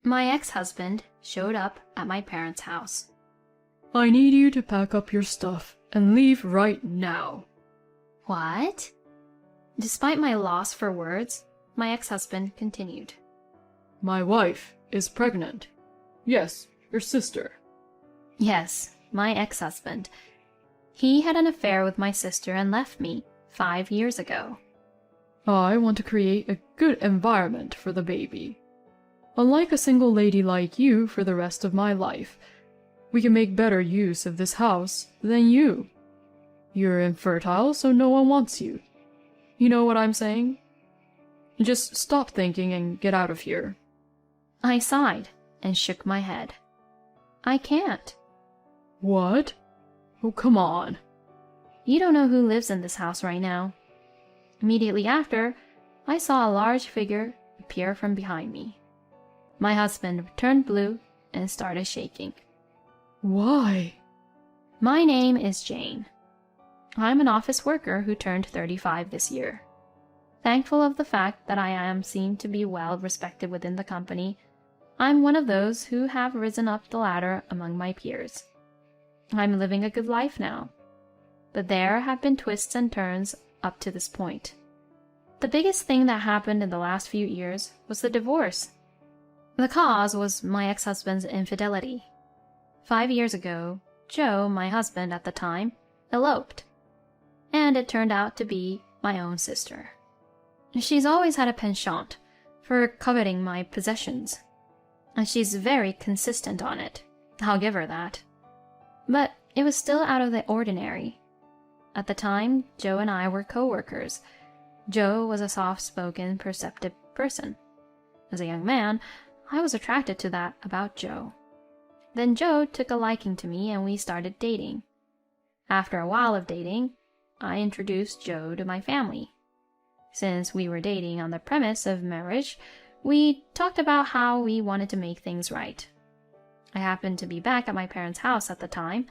My ex-husband showed up at my parents' house. I need you to pack up your stuff and leave right now. What? Despite my loss for words, my ex-husband continued. My wife is pregnant. Yes, your sister. Yes, my ex-husband. He had an affair with my sister and left me 5 years ago. I want to create a good environment for the baby. Unlike a single lady like you for the rest of my life, we can make better use of this house than you. You're infertile, so no one wants you. You know what I'm saying? Just stop thinking and get out of here. I sighed and shook my head. I can't. What? Oh, come on. You don't know who lives in this house right now. Immediately after, I saw a large figure appear from behind me. My husband turned blue and started shaking. Why? My name is Jane. I'm an office worker who turned 35 this year. Thankful of the fact that I am seen to be well respected within the company, I'm one of those who have risen up the ladder among my peers. I'm living a good life now. But there have been twists and turns up to this point. The biggest thing that happened in the last few years was the divorce. The cause was my ex-husband's infidelity. 5 years ago, Joe, my husband at the time, eloped. And it turned out to be my own sister. She's always had a penchant for coveting my possessions. And she's very consistent on it. I'll give her that. But it was still out of the ordinary. At the time, Joe and I were co-workers. Joe was a soft-spoken, perceptive person. As a young man, I was attracted to that about Joe. Then Joe took a liking to me and we started dating. After a while of dating, I introduced Joe to my family. Since we were dating on the premise of marriage, we talked about how we wanted to make things right. I happened to be back at my parents' house at the time.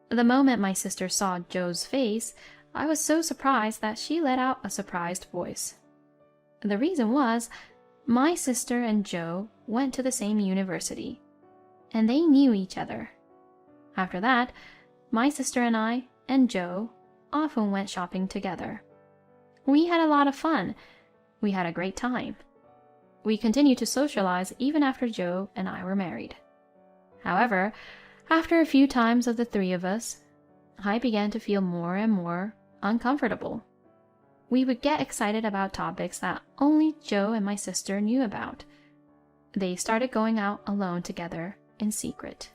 The moment my sister saw Joe's face, I was so surprised that she let out a surprised voice. The reason was, my sister and Joe went to the same university, and they knew each other. After that, my sister and I and Joe often went shopping together. We had a lot of fun. We had a great time. We continued to socialize even after Joe and I were married. However, after a few times of the three of us, I began to feel more and more uncomfortable. We would get excited about topics that only Joe and my sister knew about. They started going out alone together in secret.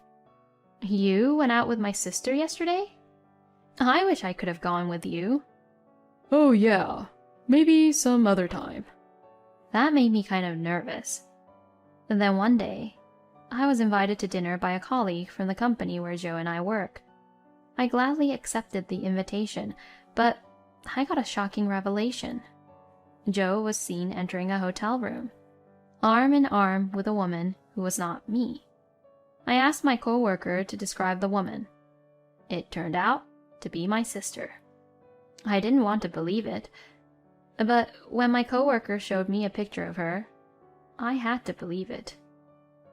You went out with my sister yesterday? I wish I could have gone with you. Oh yeah, maybe some other time. That made me kind of nervous. And then one day, I was invited to dinner by a colleague from the company where Joe and I work. I gladly accepted the invitation, but I got a shocking revelation. Joe was seen entering a hotel room, arm in arm with a woman who was not me. I asked my coworker to describe the woman. It turned out to be my sister. I didn't want to believe it, but when my coworker showed me a picture of her, I had to believe it.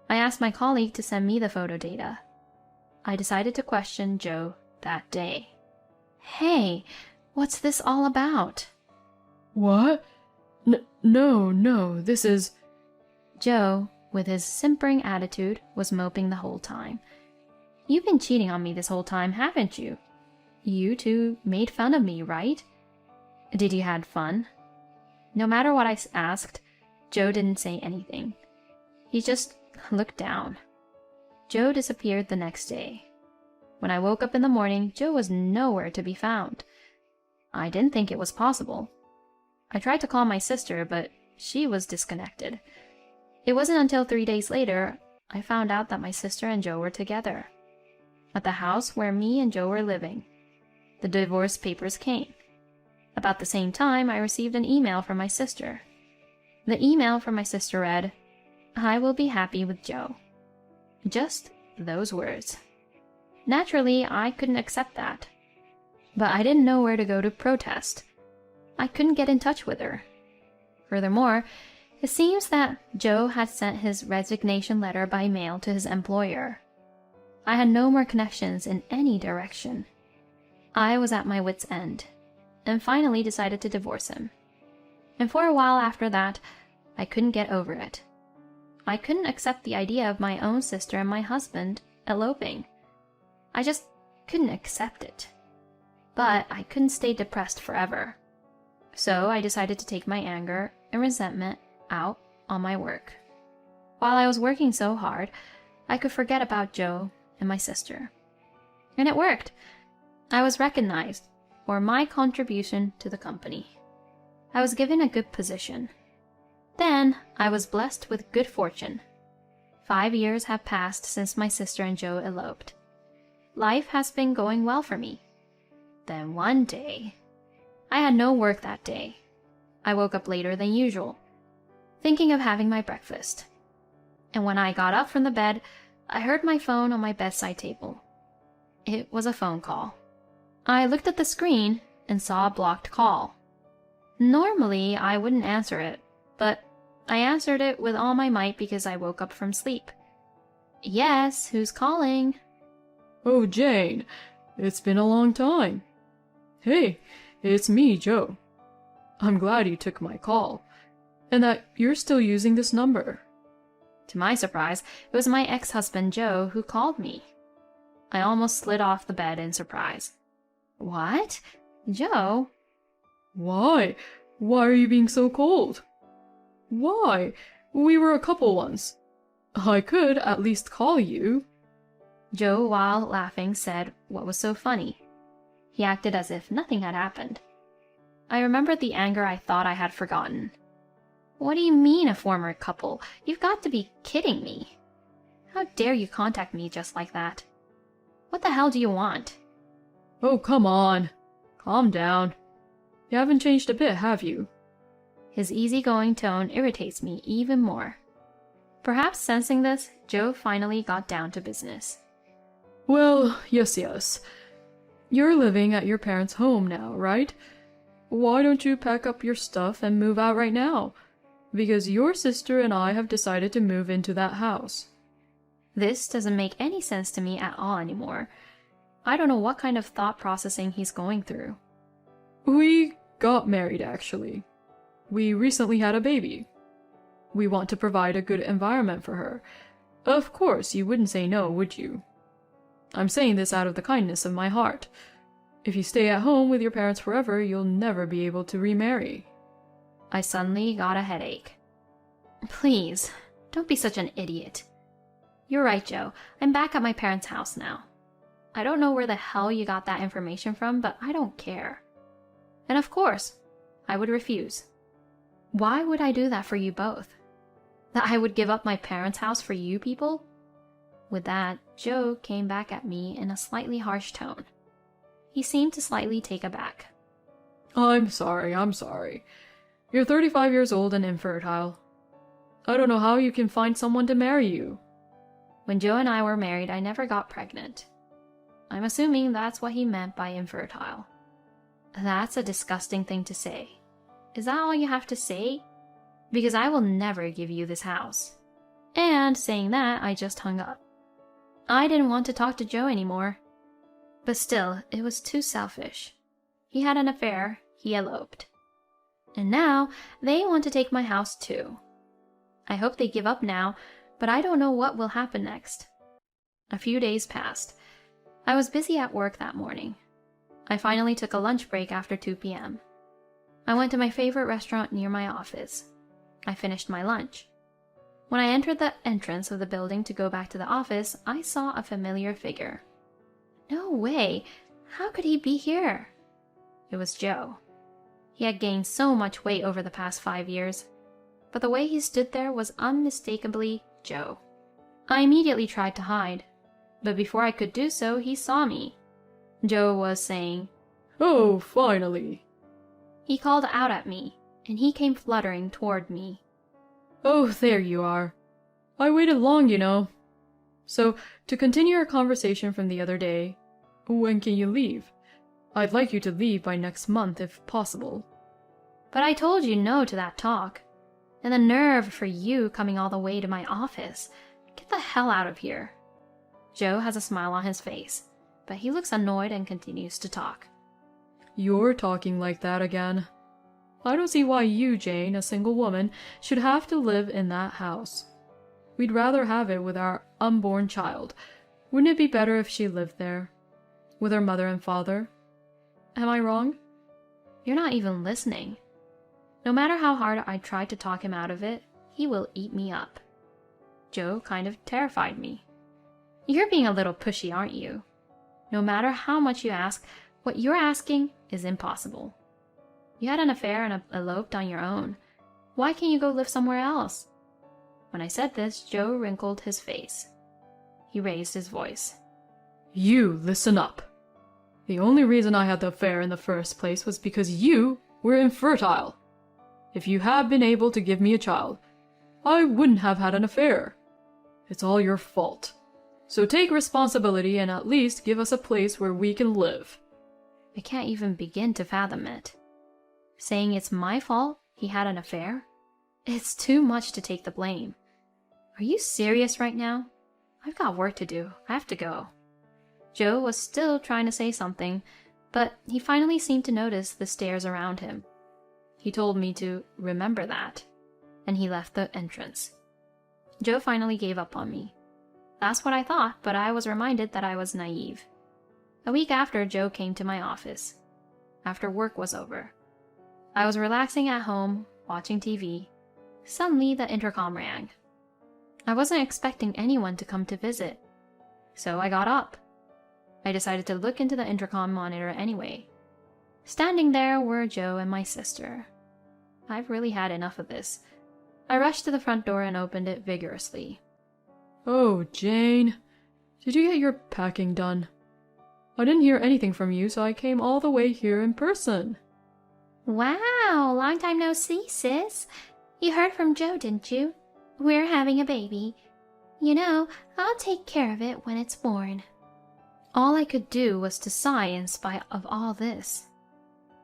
I asked my colleague to send me the photo data. I decided to question Joe that day. Hey, what's this all about? What? No, this is... Joe, with his simpering attitude, was moping the whole time. You've been cheating on me this whole time, haven't you? You two made fun of me, right? Did you have fun? No matter what I asked, Joe didn't say anything. He just looked down. Joe disappeared the next day. When I woke up in the morning, Joe was nowhere to be found. I didn't think it was possible. I tried to call my sister, but she was disconnected. It wasn't until 3 days later I found out that my sister and Joe were together. At the house where me and Joe were living. The divorce papers came. About the same time, I received an email from my sister. The email from my sister read, "I will be happy with Joe." Just those words. Naturally, I couldn't accept that. But I didn't know where to go to protest. I couldn't get in touch with her. Furthermore, It seems that Joe had sent his resignation letter by mail to his employer. I had no more connections in any direction. I was at my wit's end, and finally decided to divorce him. And for a while after that, I couldn't get over it. I couldn't accept the idea of my own sister and my husband eloping. I just couldn't accept it. But I couldn't stay depressed forever. So I decided to take my anger and resentment out on my work. While I was working so hard, I could forget about Joe and my sister. And it worked. I was recognized for my contribution to the company. I was given a good position. Then I was blessed with good fortune. 5 years have passed since my sister and Joe eloped. Life has been going well for me. Then one day, I had no work that day. I woke up later than usual, thinking of having my breakfast. And when I got up from the bed, I heard my phone on my bedside table. It was a phone call. I looked at the screen and saw a blocked call. Normally, I wouldn't answer it, but I answered it with all my might because I woke up from sleep. Yes, who's calling? Oh, Jane, it's been a long time. Hey, it's me, Joe. I'm glad you took my call, and that you're still using this number. To my surprise, it was my ex-husband Joe who called me. I almost slid off the bed in surprise. What? Joe? Why? Why are you being so cold? Why? We were a couple once. I could at least call you. Joe, while laughing, said what was so funny. He acted as if nothing had happened. I remembered the anger I thought I had forgotten. What do you mean, a former couple? You've got to be kidding me. How dare you contact me just like that? What the hell do you want? Oh, come on. Calm down. You haven't changed a bit, have you? His easygoing tone irritates me even more. Perhaps sensing this, Joe finally got down to business. Well, yes. You're living at your parents' home now, right? Why don't you pack up your stuff and move out right now? Because your sister and I have decided to move into that house. This doesn't make any sense to me at all anymore. I don't know what kind of thought processing he's going through. We got married, actually. We recently had a baby. We want to provide a good environment for her. Of course, you wouldn't say no, would you? I'm saying this out of the kindness of my heart. If you stay at home with your parents forever, you'll never be able to remarry. I suddenly got a headache. Please, don't be such an idiot. You're right, Joe. I'm back at my parents' house now. I don't know where the hell you got that information from, but I don't care. And of course, I would refuse. Why would I do that for you both? That I would give up my parents' house for you people? With that, Joe came back at me in a slightly harsh tone. He seemed to slightly take aback. I'm sorry. You're 35 years old and infertile. I don't know how you can find someone to marry you. When Joe and I were married, I never got pregnant. I'm assuming that's what he meant by infertile. That's a disgusting thing to say. Is that all you have to say? Because I will never give you this house. And saying that, I just hung up. I didn't want to talk to Joe anymore. But still, it was too selfish. He had an affair, he eloped. And now, they want to take my house too. I hope they give up now, but I don't know what will happen next. A few days passed. I was busy at work that morning. I finally took a lunch break after 2 p.m. I went to my favorite restaurant near my office. I finished my lunch. When I entered the entrance of the building to go back to the office, I saw a familiar figure. No way! How could he be here? It was Joe. He had gained so much weight over the past 5 years, but the way he stood there was unmistakably Joe. I immediately tried to hide, but before I could do so, he saw me. Joe was saying, "Oh, finally." He called out at me, and he came fluttering toward me. "Oh, there you are. I waited long, you know. So, to continue our conversation from the other day, when can you leave? I'd like you to leave by next month if possible." But I told you no to that talk. And the nerve for you coming all the way to my office. Get the hell out of here. Joe has a smile on his face, but he looks annoyed and continues to talk. You're talking like that again. I don't see why you, Jane, a single woman, should have to live in that house. We'd rather have it with our unborn child. Wouldn't it be better if she lived there? With her mother and father? Am I wrong? You're not even listening. No matter how hard I try to talk him out of it, he will eat me up. Joe kind of terrified me. You're being a little pushy, aren't you? No matter how much you ask, what you're asking is impossible. You had an affair and eloped on your own. Why can't you go live somewhere else? When I said this, Joe wrinkled his face. He raised his voice. You listen up. The only reason I had the affair in the first place was because you were infertile. If you had been able to give me a child, I wouldn't have had an affair. It's all your fault. So take responsibility and at least give us a place where we can live. I can't even begin to fathom it. Saying it's my fault he had an affair? It's too much to take the blame. Are you serious right now? I've got work to do. I have to go. Joe was still trying to say something, but he finally seemed to notice the stares around him. He told me to remember that, and he left the entrance. Joe finally gave up on me. That's what I thought, but I was reminded that I was naive. A week after, Joe came to my office. After work was over. I was relaxing at home, watching TV. Suddenly, the intercom rang. I wasn't expecting anyone to come to visit, so I got up. I decided to look into the intercom monitor anyway. Standing there were Joe and my sister. I've really had enough of this. I rushed to the front door and opened it vigorously. Oh, Jane. Did you get your packing done? I didn't hear anything from you, so I came all the way here in person. Wow, long time no see, sis. You heard from Joe, didn't you? We're having a baby. You know, I'll take care of it when it's born. All I could do was to sigh in spite of all this.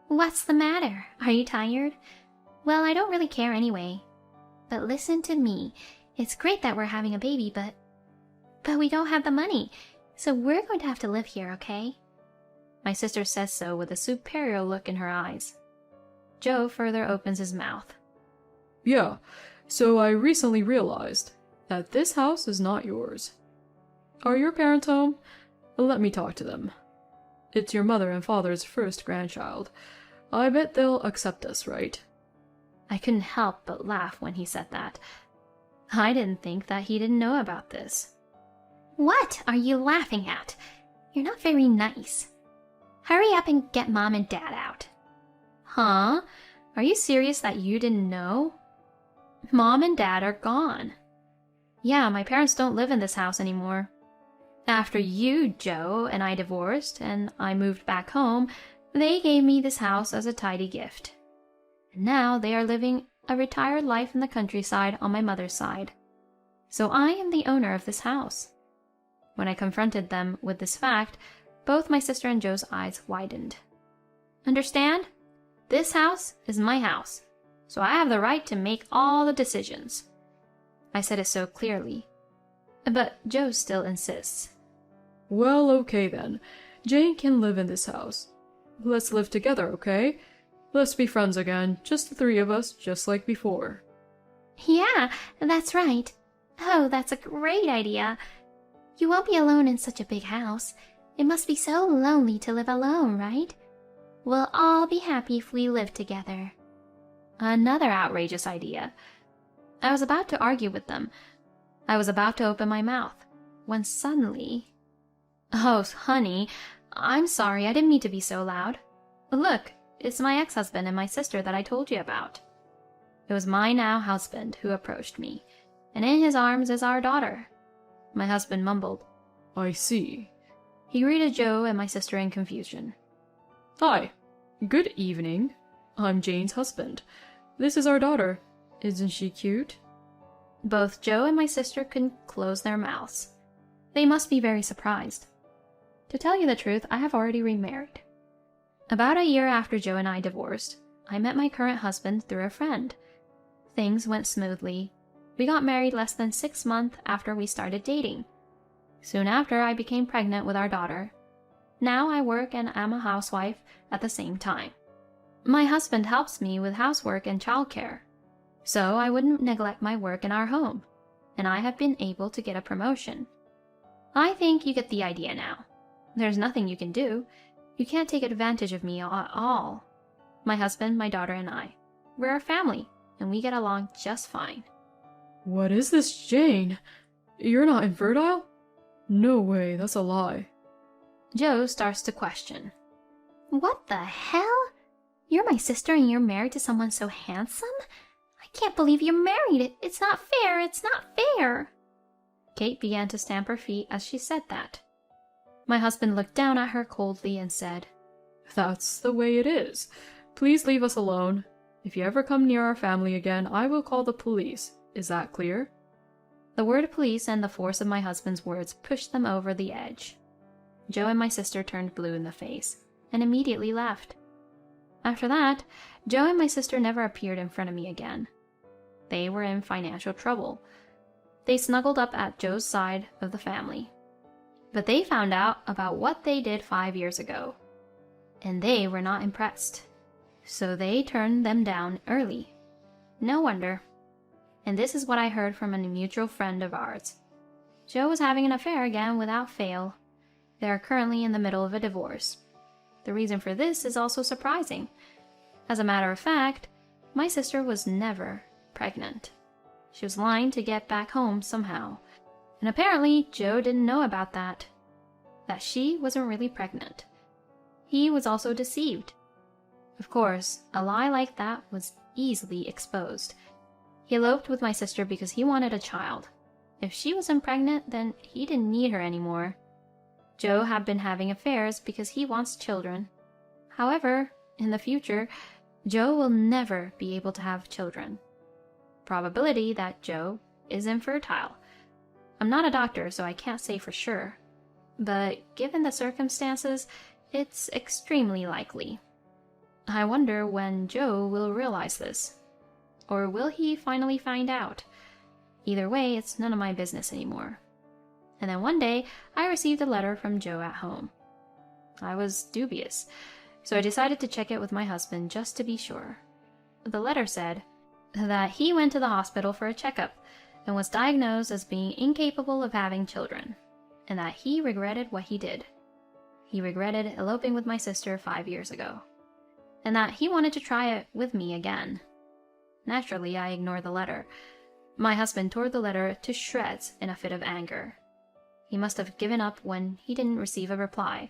What's the matter? Are you tired? Well, I don't really care anyway. But listen to me. It's great that we're having a baby, but we don't have the money, so we're going to have to live here, okay? My sister says so with a superior look in her eyes. Joe further opens his mouth. Yeah, so I recently realized that this house is not yours. Are your parents home? Let me talk to them. It's your mother and father's first grandchild. I bet they'll accept us, right? I couldn't help but laugh when he said that. I didn't think that he didn't know about this. What are you laughing at? You're not very nice. Hurry up and get Mom and Dad out. Huh? Are you serious that you didn't know? Mom and Dad are gone. Yeah, my parents don't live in this house anymore. After you, Joe, and I divorced, and I moved back home, they gave me this house as a tidy gift. And now they are living a retired life in the countryside on my mother's side. So I am the owner of this house. When I confronted them with this fact, both my sister and Joe's eyes widened. Understand? This house is my house, so I have the right to make all the decisions. I said it so clearly. But Joe still insists. Well, okay then. Jane can live in this house. Let's live together, okay? Let's be friends again, just the three of us, just like before. Yeah, that's right. Oh, that's a great idea. You won't be alone in such a big house. It must be so lonely to live alone, right? We'll all be happy if we live together. Another outrageous idea. I was about to argue with them. I was about to open my mouth, when suddenly... Oh, honey, I'm sorry, I didn't mean to be so loud. Look, it's my ex-husband and my sister that I told you about. It was my now husband who approached me, and in his arms is our daughter. My husband mumbled. I see. He greeted Joe and my sister in confusion. Hi. Good evening. I'm Jane's husband. This is our daughter. Isn't she cute? Both Joe and my sister couldn't close their mouths. They must be very surprised. To tell you the truth, I have already remarried. About a year after Joe and I divorced, I met my current husband through a friend. things went smoothly. We got married less than 6 months after we started dating. Soon after, I became pregnant with our daughter. Now I work and am a housewife at the same time. My husband helps me with housework and childcare, so I wouldn't neglect my work in our home, and I have been able to get a promotion. I think you get the idea now. There's nothing you can do. You can't take advantage of me at all. My husband, my daughter, and I. We're a family, and we get along just fine. What is this, Jane? You're not infertile? No way, that's a lie. Joe starts to question. What the hell? You're my sister and you're married to someone so handsome? I can't believe you're married. It's not fair. It's not fair. Kate began to stamp her feet as she said that. My husband looked down at her coldly and said, That's the way it is. Please leave us alone. If you ever come near our family again, I will call the police. Is that clear? The word police and the force of my husband's words pushed them over the edge. Joe and my sister turned blue in the face and immediately left. After that, Joe and my sister never appeared in front of me again. They were in financial trouble. They snuggled up at Joe's side of the family. But they found out about what they did 5 years ago, and they were not impressed. So they turned them down early. No wonder. And this is what I heard from a mutual friend of ours. Joe was having an affair again without fail. They are currently in the middle of a divorce. The reason for this is also surprising. As a matter of fact, my sister was never pregnant. She was lying to get back home somehow. And apparently, Joe didn't know about that she wasn't really pregnant. He was also deceived. Of course, a lie like that was easily exposed. He eloped with my sister because he wanted a child. If she wasn't pregnant, then he didn't need her anymore. Joe had been having affairs because he wants children. However, in the future, Joe will never be able to have children. Probability that Joe is infertile. I'm not a doctor, so I can't say for sure. But given the circumstances, it's extremely likely. I wonder when Joe will realize this. Or will he finally find out? Either way, it's none of my business anymore. And then one day, I received a letter from Joe at home. I was dubious, so I decided to check it with my husband just to be sure. The letter said that he went to the hospital for a checkup and was diagnosed as being incapable of having children, and that he regretted what he did. He regretted eloping with my sister 5 years ago, and that he wanted to try it with me again. Naturally, I ignored the letter. My husband tore the letter to shreds in a fit of anger. He must have given up when he didn't receive a reply,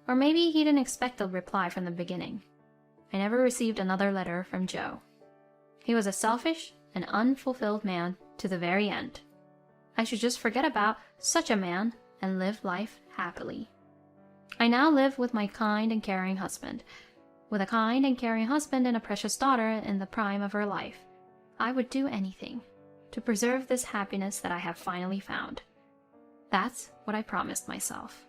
or maybe he didn't expect a reply from the beginning. I never received another letter from Joe. He was a selfish and unfulfilled man to the very end. I should just forget about such a man and live life happily. I now live with my kind and caring husband. With a kind and caring husband and a precious daughter in the prime of her life, I would do anything to preserve this happiness that I have finally found. That's what I promised myself.